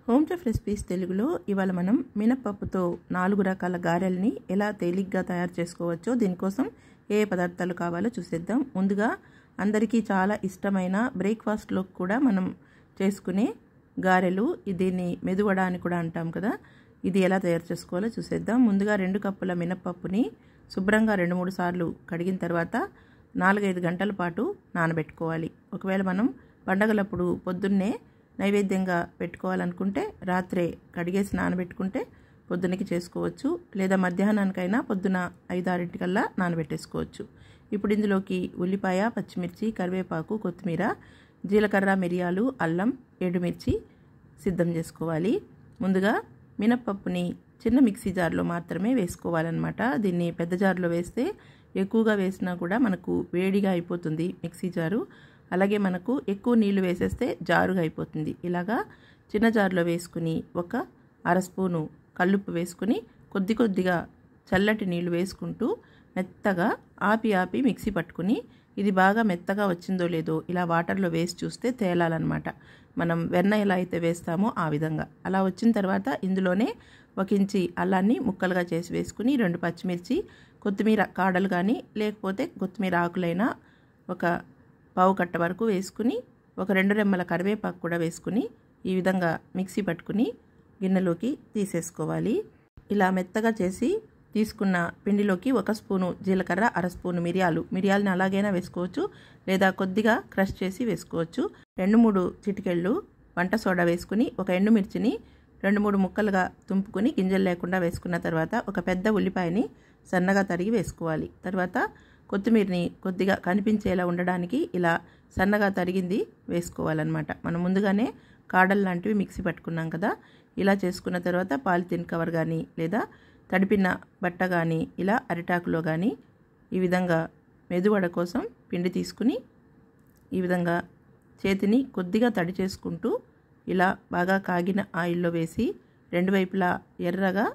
Home chef recipes తెలుగులో ఇవాళ మనం మినపప్పుతో 4 రకాల గారెల్ని ఎలా తేలిగ్గా తయారు చేసుకోవచ్చో దీనికోసం ఏ పదార్థాలు కావాలో చూసేద్దాం. ముందుగా అందరికీ చాలా ఇష్టమైన బ్రేక్ఫాస్ట్లో కూడా మనం చేసుకునే గారెలు, దీన్ని మెదువడ అని కూడా అంటాం కదా, ఇది ఎలా తయారు చేసుకోవాలో చూసేద్దాం. ముందుగా 2 కప్పుల మినపప్పుని శుభ్రంగా 2-3 సార్లు కడిగిన తర్వాత 4-5 గంటల పాటు నానబెట్టుకోవాలి. ఒకవేళ మనం పండగలప్పుడు పొద్దున్నే నైవేద్యంగా పెట్టుకోవాలనుకుంటే రాత్రే కడిగేసి నానబెట్టుకుంటే పొద్దునకి చేసుకోవచ్చు, లేదా మధ్యాహ్నానికైనా పొద్దున 5-6 నానబెట్టేసుకోవచ్చు. ఇప్పుడు ఇందులోకి ఉల్లిపాయ, పచ్చిమిర్చి, కరివేపాకు, కొత్తిమీర, జీలకర్ర, మిరియాలు, అల్లం, ఎండుమిర్చి సిద్ధం చేసుకోవాలి. ముందుగా మినప్పప్పుని చిన్న మిక్సీ జార్లో మాత్రమే వేసుకోవాలన్నమాట. దీన్ని పెద్ద జార్లో వేస్తే ఎక్కువగా వేసినా కూడా మనకు వేడిగా అయిపోతుంది మిక్సీ జారు, అలాగే మనకు ఎక్కువ నీళ్లు వేసేస్తే జారుగా అయిపోతుంది. ఇలాగా చిన్న జార్లో వేసుకుని 1/2 స్పూను కల్లుప్పు వేసుకుని కొద్దిగా చల్లటి నీళ్లు వేసుకుంటూ మెత్తగా ఆపి మిక్సీ పట్టుకుని ఇది బాగా మెత్తగా వచ్చిందో లేదో ఇలా వాటర్లో వేసి చూస్తే తేలాలన్నమాట. మనం వెన్న ఎలా అయితే వేస్తామో ఆ విధంగా. అలా వచ్చిన తర్వాత ఇందులోనే 1 ఇంచి అల్లాన్ని ముక్కలుగా చేసి వేసుకుని 2 పచ్చిమిర్చి, కొత్తిమీర కాడలు కానీ లేకపోతే కొత్తిమీర ఆకులైనా 1 పావు కట్ట వరకు వేసుకుని 2 రెమ్మల కరివేపాకు కూడా వేసుకుని ఈ విధంగా మిక్సీ పట్టుకుని గిన్నెలోకి తీసేసుకోవాలి. ఇలా మెత్తగా చేసి తీసుకున్న పిండిలోకి 1 స్పూను జీలకర్ర, 1/2 స్పూను మిరియాలని అలాగైనా వేసుకోవచ్చు, లేదా కొద్దిగా క్రష్ చేసి వేసుకోవచ్చు. 2-3 చిటికెళ్ళు వంట సోడా వేసుకుని 1 ఎండుమిర్చిని 2-3 ముక్కలుగా తుంపుకుని గింజలు లేకుండా వేసుకున్న తర్వాత 1 పెద్ద ఉల్లిపాయని సన్నగా తరిగి వేసుకోవాలి. తర్వాత కొత్తిమీరని కొద్దిగా కనిపించేలా ఉండడానికి ఇలా సన్నగా తరిగింది వేసుకోవాలన్నమాట. మనం ముందుగానే కాడలు లాంటివి మిక్సీ పట్టుకున్నాం కదా, ఇలా చేసుకున్న తర్వాత పాలిథిన్ కవర్ కానీ లేదా తడిపిన బట్ట కానీ ఇలా అరిటాకులో కానీ ఈ విధంగా మెదువడ కోసం పిండి తీసుకుని ఈ విధంగా చేతిని కొద్దిగా తడి చేసుకుంటూ ఇలా బాగా కాగిన ఆయిల్లో వేసి 2 వైపులా ఎర్రగా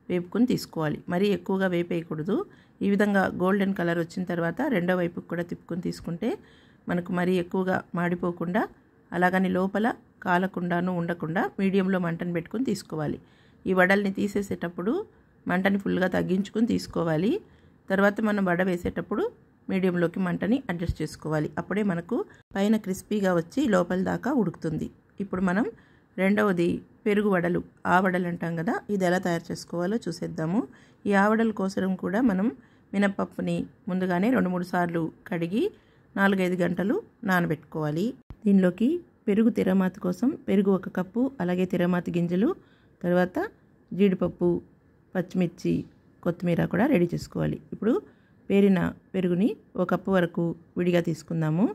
వేపుకొని తీసుకోవాలి. మరీ ఎక్కువగా వేపేయకూడదు. ఈ విధంగా గోల్డెన్ కలర్ వచ్చిన తర్వాత రెండో వైపుకి కూడా తిప్పుకొని తీసుకుంటే మనకు మరీ ఎక్కువగా మాడిపోకుండా అలాగని లోపల కాలకుండాను ఉండకుండా మీడియంలో మంటను పెట్టుకుని తీసుకోవాలి. ఈ వడల్ని తీసేసేటప్పుడు మంటని ఫుల్గా తగ్గించుకుని తీసుకోవాలి. తర్వాత మనం వడ వేసేటప్పుడు మీడియంలోకి మంటని అడ్జస్ట్ చేసుకోవాలి. అప్పుడే మనకు పైన క్రిస్పీగా వచ్చి లోపల దాకా ఉడుకుతుంది. ఇప్పుడు మనం రెండవది పెరుగు వడలు, ఆవడలు అంటాం కదా, ఇది ఎలా తయారు చేసుకోవాలో చూసేద్దాము. ఈ ఆవడల కోసం కూడా మనం మినపప్పుని ముందుగానే 2-3 సార్లు కడిగి 4-5 గంటలు నానబెట్టుకోవాలి. దీనిలోకి పెరుగు తిరమాత కోసం పెరుగు 1 కప్పు, అలాగే తిరమాత గింజలు, తర్వాత జీడిపప్పు, పచ్చిమిర్చి, కొత్తిమీర కూడా రెడీ చేసుకోవాలి. ఇప్పుడు పేరిన పెరుగుని 1 కప్పు వరకు విడిగా తీసుకుందాము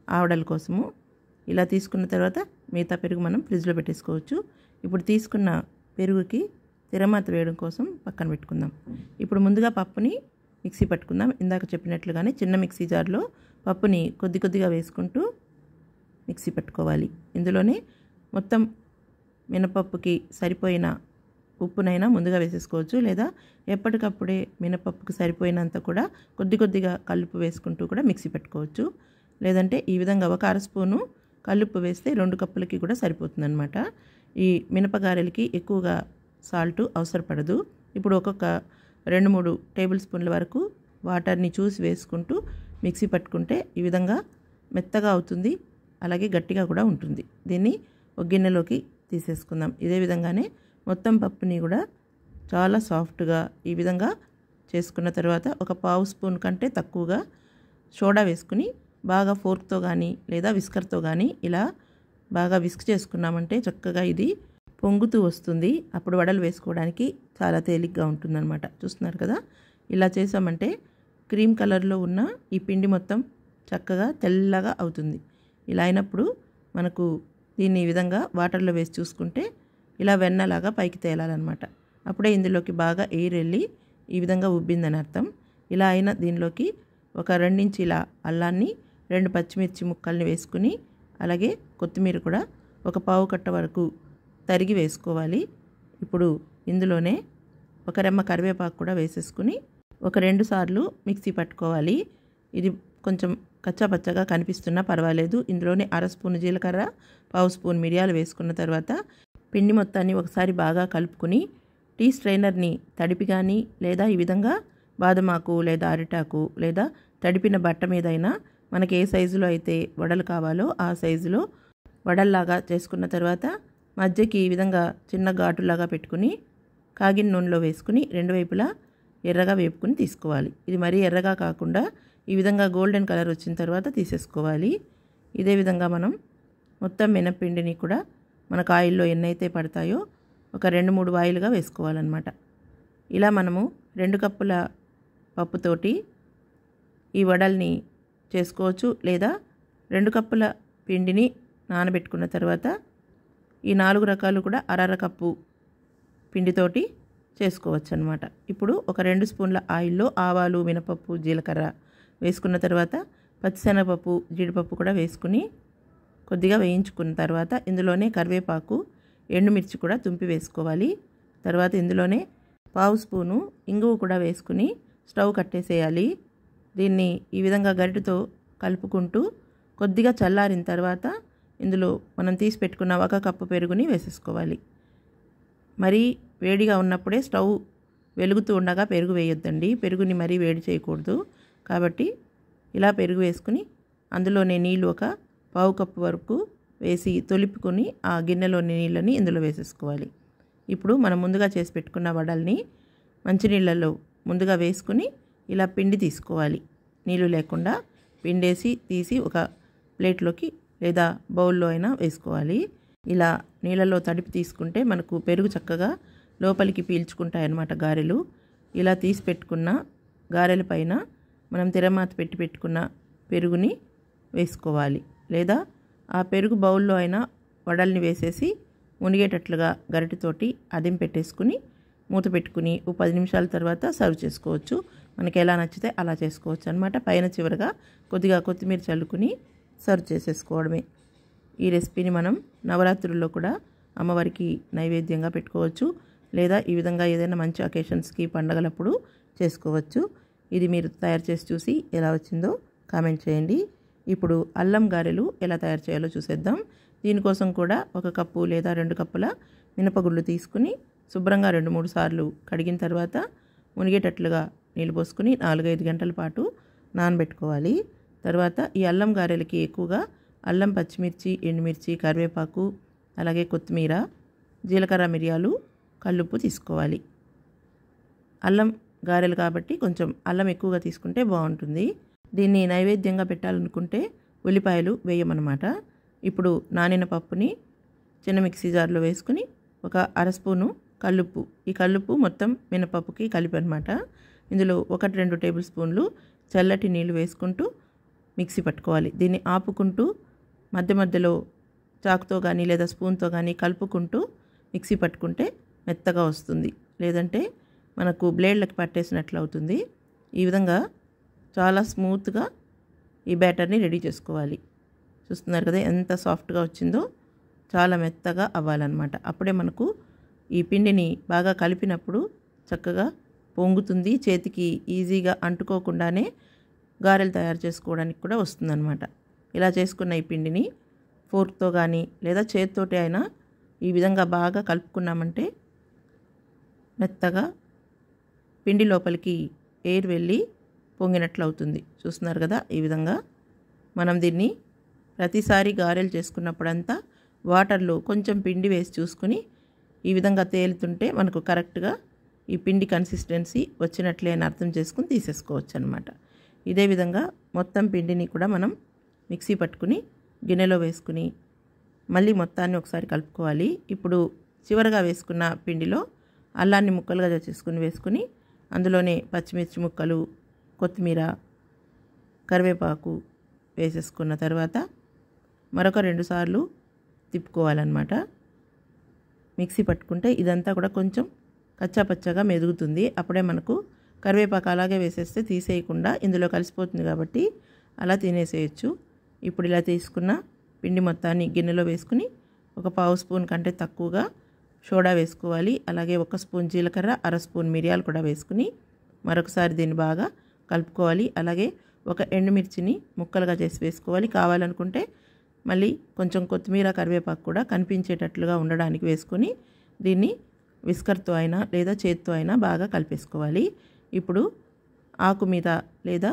ఆవడల కోసము. ఇలా తీసుకున్న తర్వాత మిగతా పెరుగు మనం ఫ్రిడ్జ్లో పెట్టేసుకోవచ్చు. ఇప్పుడు తీసుకున్న పెరుగుకి తిరమాత వేయడం కోసం పక్కన పెట్టుకుందాం. ఇప్పుడు ముందుగా పప్పుని మిక్సీ పట్టుకుందాం. ఇందాక చెప్పినట్లుగానే చిన్న మిక్సీ జార్లో పప్పుని కొద్దిగా వేసుకుంటూ మిక్సీ పట్టుకోవాలి. ఇందులోనే మొత్తం మినపప్పుకి సరిపోయిన ఉప్పునైనా ముందుగా వేసేసుకోవచ్చు, లేదా ఎప్పటికప్పుడే మినపప్పుకి సరిపోయినంత కూడా కొద్దిగా కల్లుప్పు వేసుకుంటూ కూడా మిక్సీ పెట్టుకోవచ్చు. లేదంటే ఈ విధంగా 1/2 స్పూను కల్లుప్పు వేస్తే 2 కప్పులకి కూడా సరిపోతుందన్నమాట. ఈ మినపగారెలకి ఎక్కువగా సాల్ట్ అవసరపడదు. ఇప్పుడు 2-3 టేబుల్ స్పూన్ల వరకు వాటర్ని చూసి వేసుకుంటూ మిక్సీ పట్టుకుంటే ఈ విధంగా మెత్తగా అవుతుంది, అలాగే గట్టిగా కూడా ఉంటుంది. దీన్ని ఒక గిన్నెలోకి తీసేసుకుందాం. ఇదే విధంగానే మొత్తం పప్పుని కూడా చాలా సాఫ్ట్గా ఈ విధంగా చేసుకున్న తర్వాత 1/4 స్పూన్ కంటే తక్కువగా సోడా వేసుకుని బాగా ఫోర్క్తో కానీ లేదా విస్కర్తో కానీ ఇలా బాగా విస్క్ చేసుకున్నామంటే చక్కగా ఇది పొంగుతూ వస్తుంది. అప్పుడు వడలు వేసుకోవడానికి చాలా తేలిగ్గా ఉంటుందన్నమాట. చూస్తున్నారు కదా, ఇలా చేసామంటే క్రీమ్ కలర్లో ఉన్న ఈ పిండి మొత్తం చక్కగా తెల్లగా అవుతుంది. ఇలా అయినప్పుడు మనకు దీన్ని ఈ విధంగా వాటర్లో వేసి చూసుకుంటే ఇలా వెన్నలాగా పైకి తేలాలన్నమాట. అప్పుడే ఇందులోకి బాగా ఎయిర్ వెళ్ళి ఈ విధంగా ఉబ్బిందని అర్థం. ఇలా అయిన దీనిలోకి 2 ఇంచీల అల్లాన్ని, 2 పచ్చిమిర్చి ముక్కల్ని వేసుకుని అలాగే కొత్తిమీర కూడా 1 పావు కట్ట వరకు తరిగి వేసుకోవాలి. ఇప్పుడు ఇందులోనే 1 రెమ్మ కరివేపాకు కూడా వేసేసుకుని 2 సార్లు మిక్సీ పట్టుకోవాలి. ఇది కొంచెం కచ్చాపచ్చగా కనిపిస్తున్నా పర్వాలేదు. ఇందులోనే 1/2 స్పూను జీలకర్ర, పావు స్పూన్ మిరియాలు వేసుకున్న తర్వాత పిండి మొత్తాన్ని ఒకసారి బాగా కలుపుకొని టీ స్ట్రైనర్ని తడిపి కానీ లేదా ఈ విధంగా బాదమాకు లేదా అరిటాకు లేదా తడిపిన బట్ట మీదైనా మనకి ఏ సైజులో అయితే వడలు కావాలో ఆ సైజులో వడల్లాగా చేసుకున్న తర్వాత మధ్యకి ఈ విధంగా చిన్న ఘాటులాగా పెట్టుకుని కాగిన నూనెలో వేసుకుని రెండు వైపులా ఎర్రగా వేపుకుని తీసుకోవాలి. ఇది మరీ ఎర్రగా కాకుండా ఈ విధంగా గోల్డెన్ కలర్ వచ్చిన తర్వాత తీసేసుకోవాలి. ఇదే విధంగా మనం మొత్తం మినప్పిండిని కూడా మనకు ఆయిల్లో ఎన్నైతే పడతాయో ఒక 2-3 వాయిలుగా వేసుకోవాలన్నమాట. ఇలా మనము 2 కప్పుల పప్పుతోటి ఈ వడల్ని చేసుకోవచ్చు. లేదా 2 కప్పుల పిండిని నానబెట్టుకున్న తర్వాత ఈ 4 రకాలు కూడా అర కప్పు పిండితోటి చేసుకోవచ్చు అన్నమాట. ఇప్పుడు ఒక 2 స్పూన్ల ఆయిల్లో ఆవాలు, మినపప్పు, జీలకర్ర వేసుకున్న తర్వాత పచ్చిశనగపప్పు, జీడిపప్పు కూడా వేసుకుని కొద్దిగా వేయించుకున్న తర్వాత ఇందులోనే కరివేపాకు, ఎండుమిర్చి కూడా తుంపి వేసుకోవాలి. తర్వాత ఇందులోనే 1/2 స్పూను ఇంగువ కూడా వేసుకుని స్టవ్ కట్టేసేయాలి. దీన్ని ఈ విధంగా గరిటెతో కలుపుకుంటూ కొద్దిగా చల్లారిన తర్వాత ఇందులో మనం తీసి పెట్టుకున్న 1 కప్పు పెరుగుని వేసేసుకోవాలి. మరీ వేడిగా ఉన్నప్పుడే స్టవ్ వెలుగుతూ ఉండగా పెరుగు వేయొద్దండి. పెరుగుని మరీ వేడి చేయకూడదు. కాబట్టి ఇలా పెరుగు వేసుకుని అందులోనే నీళ్ళు 1/4 కప్పు వరకు వేసి తొలిపుకొని ఆ గిన్నెలోని నీళ్ళని ఇందులో వేసేసుకోవాలి. ఇప్పుడు మనం ముందుగా చేసి పెట్టుకున్న వడల్ని మంచినీళ్ళలో ముందుగా వేసుకుని ఇలా పిండి తీసుకోవాలి. నీళ్ళు లేకుండా పిండేసి తీసి ఒక ప్లేట్లోకి లేదా బౌల్లో అయినా వేసుకోవాలి. ఇలా నీళ్ళలో తడిపి తీసుకుంటే మనకు పెరుగు చక్కగా లోపలికి పీల్చుకుంటాయన్నమాట గారెలు. ఇలా తీసి పెట్టుకున్న గారెల పైన మనం తిరమాత పెట్టుకున్న పెరుగుని వేసుకోవాలి. లేదా ఆ పెరుగు బౌల్లో అయినా వడల్ని వేసేసి మునిగేటట్లుగా గరిటెతోటి అదిం పెట్టేసుకుని మూత పెట్టుకుని 10 నిమిషాల తర్వాత సర్వ్ చేసుకోవచ్చు. మనకి ఎలా నచ్చితే అలా చేసుకోవచ్చు అన్నమాట. పైన చివరగా కొద్దిగా కొత్తిమీర చల్లుకుని సర్వ్ చేసేసుకోవడమే. ఈ రెసిపీని మనం నవరాత్రుల్లో కూడా అమ్మవారికి నైవేద్యంగా పెట్టుకోవచ్చు. లేదా ఈ విధంగా ఏదైనా మంచి అకేషన్స్కి పండగలప్పుడు చేసుకోవచ్చు. ఇది మీరు తయారు చేసి చూసి ఎలా వచ్చిందో కామెంట్ చేయండి. ఇప్పుడు అల్లం గారెలు ఎలా తయారు చేయాలో చూసేద్దాం. దీనికోసం కూడా 1 కప్పు లేదా 2 కప్పుల మినపగుళ్ళు తీసుకుని శుభ్రంగా 2-3 సార్లు కడిగిన తర్వాత మునిగేటట్లుగా నీళ్ళు పోసుకుని 4-5 గంటల పాటు నానబెట్టుకోవాలి. తర్వాత ఈ అల్లం గారెలకి ఎక్కువగా అల్లం, పచ్చిమిర్చి, ఎండుమిర్చి, కరివేపాకు, అలాగే కొత్తిమీర, జీలకర్ర, మిరియాలు, కల్లుప్పు తీసుకోవాలి. అల్లం గారెలు కాబట్టి కొంచెం అల్లం ఎక్కువగా తీసుకుంటే బాగుంటుంది. దీన్ని నైవేద్యంగా పెట్టాలనుకుంటే ఉల్లిపాయలు వేయమన్నమాట. ఇప్పుడు నానిన పప్పుని చిన్న మిక్సీ జార్లో వేసుకుని 1/2 స్పూను కల్లుప్పు, ఈ కల్లుప్పు మొత్తం మినపప్పుకి కలిపి అనమాట. ఇందులో 1-2 టేబుల్ స్పూన్లు చల్లటి నీళ్ళు వేసుకుంటూ మిక్సీ పట్టుకోవాలి. దీన్ని ఆపుకుంటూ మధ్య మధ్యలో చాకుతో కానీ లేదా స్పూన్తో కానీ కలుపుకుంటూ మిక్సీ పట్టుకుంటే మెత్తగా వస్తుంది. లేదంటే మనకు బ్లేడ్లకి పట్టేసినట్లు అవుతుంది. ఈ విధంగా చాలా స్మూత్గా ఈ బ్యాటర్ని రెడీ చేసుకోవాలి. చూస్తున్నారు కదా ఎంత సాఫ్ట్గా వచ్చిందో. చాలా మెత్తగా అవ్వాలన్నమాట. అప్పుడే మనకు ఈ పిండిని బాగా కలిపినప్పుడు చక్కగా పొంగుతుంది. చేతికి ఈజీగా అంటుకోకుండానే గారెలు తయారు చేసుకోవడానికి కూడా వస్తుందన్నమాట. ఇలా చేసుకున్న ఈ పిండిని ఫోర్క్తో కానీ లేదా చేతితోటి అయినా ఈ విధంగా బాగా కలుపుకున్నామంటే మెత్తగా పిండి లోపలికి ఎయిర్ వెళ్ళి పొంగినట్లు అవుతుంది. చూస్తున్నారు కదా ఈ విధంగా. మనం దీన్ని ప్రతిసారి గారెలు చేసుకున్నప్పుడంతా వాటర్లో కొంచెం పిండి వేసి చూసుకుని ఈ విధంగా తేలుతుంటే మనకు కరెక్ట్గా ఈ పిండి కన్సిస్టెన్సీ వచ్చినట్లే అని అర్థం చేసుకుని తీసేసుకోవచ్చు అన్నమాట. ఇదే విధంగా మొత్తం పిండిని కూడా మనం మిక్సీ పట్టుకుని గిన్నెలో వేసుకుని మళ్ళీ మొత్తాన్ని ఒకసారి కలుపుకోవాలి. ఇప్పుడు చివరగా వేసుకున్న పిండిలో అల్లాన్ని ముక్కలుగా చేసుకుని వేసుకుని అందులోనే పచ్చిమిర్చి ముక్కలు, కొత్తిమీర, కరివేపాకు వేసేసుకున్న తర్వాత మరొక 2 సార్లు తిప్పుకోవాలన్నమాట. మిక్సీ పట్టుకుంటే ఇదంతా కూడా కొంచెం కచ్చాపచ్చగా మెదుగుతుంది. అప్పుడే మనకు కరివేపాకు అలాగే వేసేస్తే తీసేయకుండా ఇందులో కలిసిపోతుంది కాబట్టి అలా తినేసేయచ్చు. ఇప్పుడు ఇలా తీసుకున్న పిండి మొత్తాన్ని గిన్నెలో వేసుకుని 1/4 స్పూన్ కంటే తక్కువగా సోడా వేసుకోవాలి. అలాగే 1 స్పూన్ జీలకర్ర, 1/2 స్పూన్ మిరియాలు కూడా వేసుకుని మరొకసారి దీన్ని బాగా కలుపుకోవాలి. అలాగే 1 ఎండుమిర్చిని ముక్కలుగా చేసి వేసుకోవాలి. కావాలనుకుంటే మళ్ళీ కొంచెం కొత్తిమీర కరివేపాకు కూడా కనిపించేటట్లుగా ఉండడానికి వేసుకొని దీన్ని విస్కర్తో అయినా లేదా చేత్తో అయినా బాగా కలిపేసుకోవాలి. ఇప్పుడు ఆకు మీద లేదా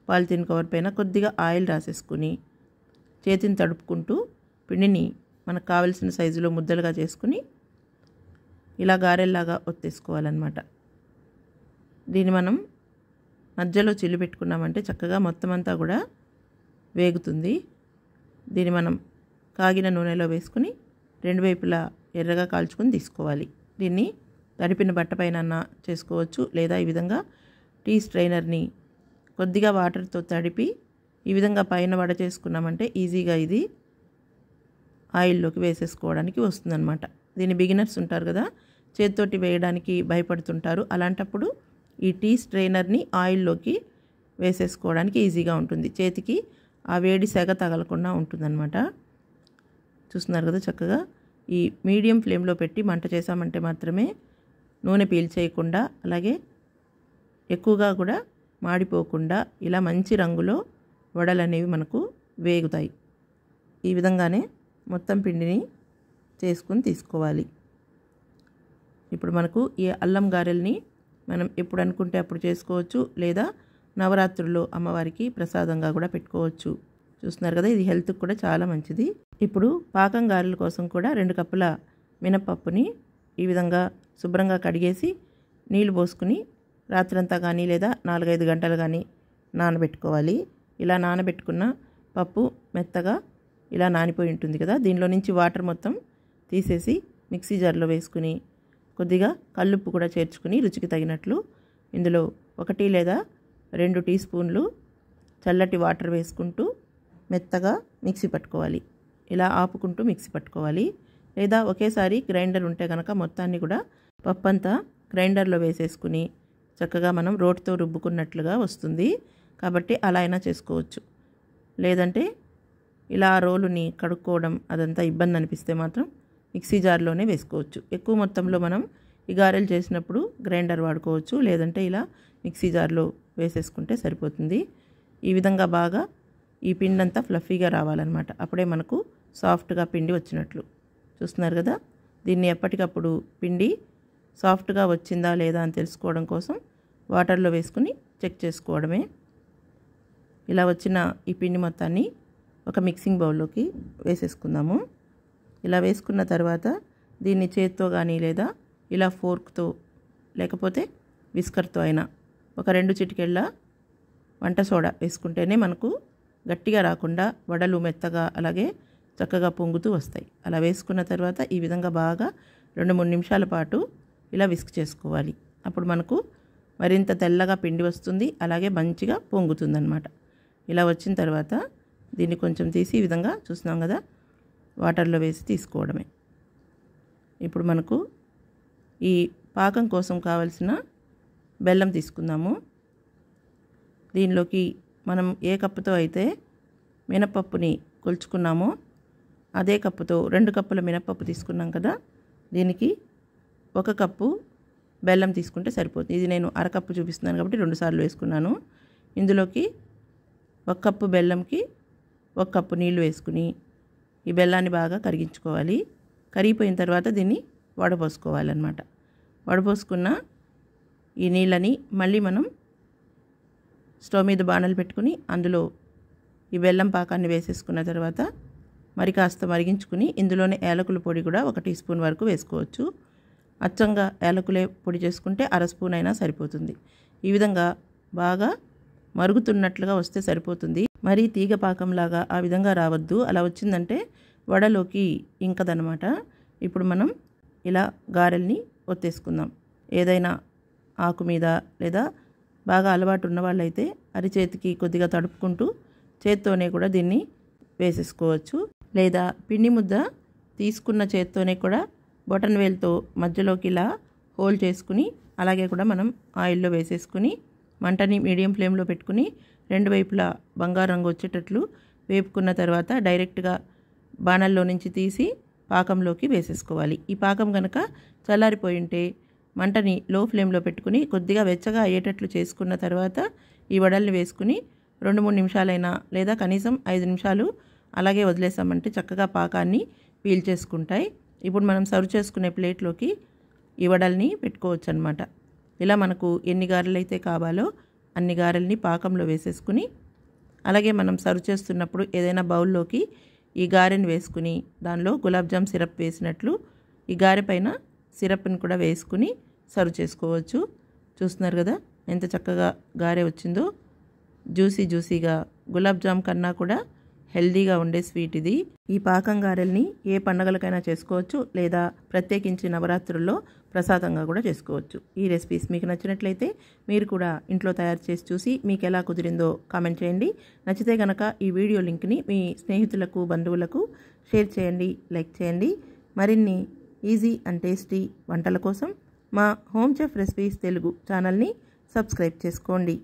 పాలిథిన్ కవర్ పైన కొద్దిగా ఆయిల్ రాసేసుకుని చేతిని తడుపుకుంటూ పిండిని మనకు కావలసిన సైజులో ముద్దలుగా చేసుకుని ఇలా గారెల్లాగా ఒత్తేసుకోవాలన్నమాట. దీన్ని మనం మధ్యలో చిల్లు పెట్టుకున్నామంటే చక్కగా మొత్తం అంతా కూడా వేగుతుంది. దీన్ని మనం కాగిన నూనెలో వేసుకుని రెండు వైపులా ఎర్రగా కాల్చుకొని తీసుకోవాలి. దీన్ని తడిపిన బట్ట పైన చేసుకోవచ్చు, లేదా ఈ విధంగా టీ స్ట్రైనర్ని కొద్దిగా వాటర్తో తడిపి ఈ విధంగా పైన వడ చేసుకున్నామంటే ఈజీగా ఇది ఆయిల్లోకి వేసేసుకోవడానికి వస్తుందన్నమాట. దీన్ని బిగినర్స్ ఉంటారు కదా, చేతితోటి వేయడానికి భయపడుతుంటారు. అలాంటప్పుడు ఈ టీ స్ట్రైనర్ని ఆయిల్లోకి వేసేసుకోవడానికి ఈజీగా ఉంటుంది. చేతికి ఆ వేడి సెగ తగలకుండా ఉంటుందన్నమాట. చూస్తున్నారు కదా, చక్కగా ఈ మీడియం ఫ్లేమ్లో పెట్టి మంట చేసామంటే మాత్రమే నూనె పీల్చేయకుండా అలాగే ఎక్కువగా కూడా మాడిపోకుండా ఇలా మంచి రంగులో వడలు అనేవి మనకు వేగుతాయి. ఈ విధంగానే మొత్తం పిండిని చేసుకుని తీసుకోవాలి. ఇప్పుడు మనకు ఈ అల్లం గారెల్ని మనం ఎప్పుడు అనుకుంటే అప్పుడు చేసుకోవచ్చు, లేదా నవరాత్రుల్లో అమ్మవారికి ప్రసాదంగా కూడా పెట్టుకోవచ్చు. చూస్తున్నారు కదా, ఇది హెల్త్కి కూడా చాలా మంచిది. ఇప్పుడు పాకం గారెల కోసం కూడా 2 కప్పుల మినపప్పుని ఈ విధంగా శుభ్రంగా కడిగేసి నీళ్లు పోసుకుని రాత్రంతా కానీ లేదా 4-5 గంటలు కానీ నానబెట్టుకోవాలి. ఇలా నానబెట్టుకున్న పప్పు మెత్తగా ఇలా నానిపోయి ఉంటుంది కదా, దీనిలో నుంచి వాటర్ మొత్తం తీసేసి మిక్సీ జార్లో వేసుకుని కొద్దిగా కల్లుప్పు కూడా చేర్చుకుని రుచికి తగినట్లు ఇందులో 1 లేదా 2 టీ స్పూన్లు చల్లటి వాటర్ వేసుకుంటూ మెత్తగా మిక్సీ పట్టుకోవాలి. ఇలా ఆపుకుంటూ మిక్సీ పట్టుకోవాలి. లేదా ఒకేసారి గ్రైండర్ ఉంటే కనుక మొత్తాన్ని కూడా పప్పంతా గ్రైండర్లో వేసేసుకుని చక్కగా మనం రోటితో రుబ్బుకున్నట్లుగా వస్తుంది. కాబట్టి అలా అయినా చేసుకోవచ్చు. లేదంటే ఇలా రోలుని కడుక్కోవడం అదంతా ఇబ్బంది అనిపిస్తే మాత్రం మిక్సీ జార్లోనే వేసుకోవచ్చు. ఎక్కువ మొత్తంలో మనం ఈ గారెలు చేసినప్పుడు గ్రైండర్ వాడుకోవచ్చు, లేదంటే ఇలా మిక్సీ జార్లో వేసేసుకుంటే సరిపోతుంది. ఈ విధంగా బాగా ఈ పిండి అంతా ఫ్లఫీగా రావాలన్నమాట. అప్పుడే మనకు సాఫ్ట్గా పిండి వచ్చినట్లు. చూస్తున్నారు కదా, దీన్ని ఎప్పటికప్పుడు పిండి సాఫ్ట్గా వచ్చిందా లేదా అని తెలుసుకోవడం కోసం వాటర్లో వేసుకుని చెక్ చేసుకోవడమే. ఇలా వచ్చిన ఈ పిండి మొత్తాన్ని ఒక మిక్సింగ్ బౌల్లోకి వేసేసుకుందాము. ఇలా వేసుకున్న తర్వాత దీన్ని చేత్తో కానీ లేదా ఇలా ఫోర్క్తో లేకపోతే విస్కర్తో అయినా ఒక 2 చిటికెళ్ళ వంట సోడా వేసుకుంటేనే మనకు గట్టిగా రాకుండా వడలు మెత్తగా అలాగే చక్కగా పొంగుతూ వస్తాయి. అలా వేసుకున్న తర్వాత ఈ విధంగా బాగా 2-3 నిమిషాల పాటు ఇలా విస్క్ చేసుకోవాలి. అప్పుడు మనకు మరింత తెల్లగా పిండి వస్తుంది, అలాగే మంచిగా పొంగుతుందన్నమాట. ఇలా వచ్చిన తర్వాత దీన్ని కొంచెం తీసి ఈ విధంగా చూస్తున్నాం కదా, వాటర్లో వేసి తీసుకోవడమే. ఇప్పుడు మనకు ఈ పాకం కోసం కావలసిన బెల్లం తీసుకుందాము. దీనిలోకి మనం ఏ కప్పుతో అయితే మినపప్పుని కొలుచుకున్నామో అదే కప్పుతో 2 కప్పుల మినపప్పు తీసుకున్నాం కదా, దీనికి 1 కప్పు బెల్లం తీసుకుంటే సరిపోతుంది. ఇది నేను అరకప్పు చూపిస్తున్నాను కాబట్టి 2 సార్లు వేసుకున్నాను. ఇందులోకి 1 కప్పు బెల్లంకి 1 కప్పు నీళ్లు వేసుకుని ఈ బెల్లాన్ని బాగా కరిగించుకోవాలి. కరిగిపోయిన తర్వాత దీన్ని వడపోసుకోవాలన్నమాట. వడపోసుకున్న ఈ నీళ్ళని మళ్ళీ మనం స్టవ్ మీద బాణలు పెట్టుకుని అందులో ఈ బెల్లం పాకాన్ని వేసేసుకున్న తర్వాత మరి కాస్త మరిగించుకుని ఇందులోనే యాలకుల పొడి కూడా 1 టీ స్పూన్ వరకు వేసుకోవచ్చు. అచ్చంగా యాలకులే పొడి చేసుకుంటే 1/2 స్పూన్ అయినా సరిపోతుంది. ఈ విధంగా బాగా మరుగుతున్నట్లుగా వస్తే సరిపోతుంది. మరీ తీగ పాకంలాగా ఆ విధంగా రావద్దు. అలా వచ్చిందంటే వడలోకి ఇంకదనమాట. ఇప్పుడు మనం ఇలా గారెల్ని ఒత్తేసుకుందాం. ఏదైనా ఆకు మీద లేదా బాగా అలవాటు ఉన్న వాళ్ళైతే అరిచేతికి కొద్దిగా తడుపుకుంటూ చేత్తోనే కూడా దీన్ని వేసేసుకోవచ్చు. లేదా పిండి ముద్ద తీసుకున్న చేత్తోనే కూడా బొటన్ వేలుతో మధ్యలోకి ఇలా హోల్ చేసుకుని అలాగే కూడా మనం ఆయిల్లో వేసేసుకుని మంటని మీడియం ఫ్లేమ్లో పెట్టుకుని 2 వైపులా బంగారు రంగు వచ్చేటట్లు వేపుకున్న తర్వాత డైరెక్ట్గా బాణల్లో నుంచి తీసి పాకంలోకి వేసేసుకోవాలి. ఈ పాకం కనుక చల్లారిపోయి ఉంటే మంటని లో ఫ్లేమ్లో పెట్టుకుని కొద్దిగా వెచ్చగా అయ్యేటట్లు చేసుకున్న తర్వాత ఈ వడల్ని వేసుకుని 2-3 నిమిషాలైనా లేదా కనీసం 5 నిమిషాలు అలాగే వదిలేసామంటే చక్కగా పాకాన్ని పీల్చేసుకుంటాయి. ఇప్పుడు మనం సర్వ్ చేసుకునే ప్లేట్లోకి ఈ వడల్ని పెట్టుకోవచ్చు అన్నమాట. ఇలా మనకు ఎన్ని గారెలు అయితే కావాలో అన్ని గారెల్ని పాకంలో వేసేసుకుని, అలాగే మనం సర్వ్ చేస్తున్నప్పుడు ఏదైనా బౌల్లోకి ఈ గారెని వేసుకుని దానిలో గులాబ్ జామ్ సిరప్ వేసినట్లు ఈ గారె పైన సిరప్ని కూడా వేసుకుని సర్వ్ చేసుకోవచ్చు. చూస్తున్నారు కదా ఎంత చక్కగా గారె వచ్చిందో. జ్యూసీగా గులాబ్ జామ్ కన్నా కూడా హెల్దీగా ఉండే స్వీట్ ఇది. ఈ పాకం గారెల్ని ఏ పండగలకైనా చేసుకోవచ్చు, లేదా ప్రత్యేకించి నవరాత్రుల్లో ప్రసాదంగా కూడా చేసుకోవచ్చు. ఈ రెసిపీస్ మీకు నచ్చినట్లయితే మీరు కూడా ఇంట్లో తయారు చేసి చూసి మీకు ఎలా కుదిరిందో కామెంట్ చేయండి. నచ్చితే కనుక ఈ వీడియో లింక్ని మీ స్నేహితులకు, బంధువులకు షేర్ చేయండి, లైక్ చేయండి. మరిన్ని ఈజీ అండ్ టేస్టీ వంటల కోసం మా హోమ్ చెఫ్ రెసిపీస్ తెలుగు ఛానల్ని సబ్స్క్రైబ్ చేసుకోండి.